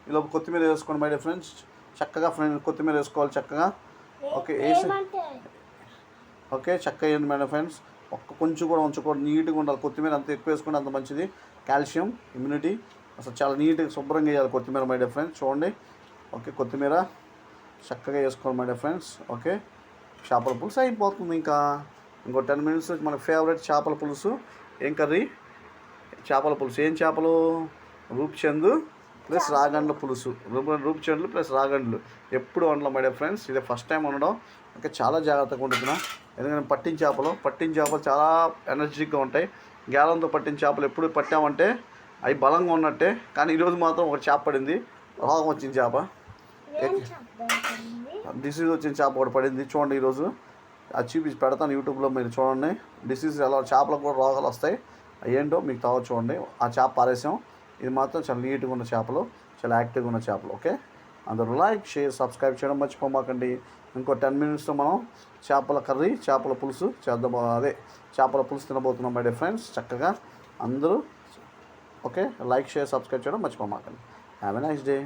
ఇలా కొత్తిమీర వేసుకోండి మై డియర్ ఫ్రెండ్స్. చక్కగా కొత్తిమీర వేసుకోవాలి చక్కగా. ఓకే వేసి ఓకే చక్కగా వేయండి మై డియర్ ఫ్రెండ్స్. కొంచెం కూడా ఉంచకూడదు, నీట్గా ఉండాలి. కొత్తిమీర అంత ఎక్కువ వేసుకుంటే అంత మంచిది. కాల్షియం, ఇమ్యూనిటీ, అసలు చాలా నీట్గా శుభ్రంగా వేయాలి కొత్తిమీర మై డియర్ ఫ్రెండ్స్. చూడండి. ఓకే కొత్తిమీర చక్కగా వేసుకోండి మై డియర్ ఫ్రెండ్స్. ఓకే చేపల పులుసు అయిపోతుంది. ఇంకో 10 minutes మన ఫేవరెట్ చేపల పులుసు. ఏం కర్రీ? చేపల పులుసు. ఏం చేపలు? రూప్చంద్ ప్లస్ రాగండ్ల పులుసు. రూప్చండ్లు ప్లస్ రాగండ్లు ఎప్పుడు వండడం మై డియర్ ఫ్రెండ్స్. ఇదే ఫస్ట్ టైం వండడం. ఓకే చాలా జాగ్రత్తగా వండుతున్నా, ఎందుకంటే పట్టిన చేపలు చాలా ఎనర్జెటిక్గా ఉంటాయి. గ్యాలంతో పట్టిన చేపలు ఎప్పుడు పట్టామంటే అవి బలంగా ఉన్నట్టే. కానీ ఈరోజు మాత్రం ఒక చేప పడింది, రోగం వచ్చిన చేప, డిసీజ్ వచ్చిన చేప ఒకటి పడింది. చూడండి ఈరోజు అది చూపించి పెడతాను యూట్యూబ్లో, మీరు చూడండి. డిసీజ్ ఎలా చేపలకు కూడా రోగాలు వస్తాయి, ఏంటో మీకు తావచ్చు చూడండి. ఆ చేప పారేసాం. ఇది మాత్రం చాలా నీట్గా ఉన్న చేపలు, చాలా యాక్టివ్గా ఉన్న చేపలు. ఓకే అందరూ లైక్, షేర్, సబ్స్క్రైబ్ చేయడం మర్చిపోమాకండి. ఇంకో 10 minutesలో మనం చేపల కర్రీ, చేపల పులుసు చేద్దాం. అదే చేపల పులుసు తినబోతున్నాం మై డియర్ ఫ్రెండ్స్. చక్కగా అందరూ ఓకే లైక్, షేర్, సబ్స్క్రైబ్ చేయడం మర్చిపోమాకండి. Have a nice day.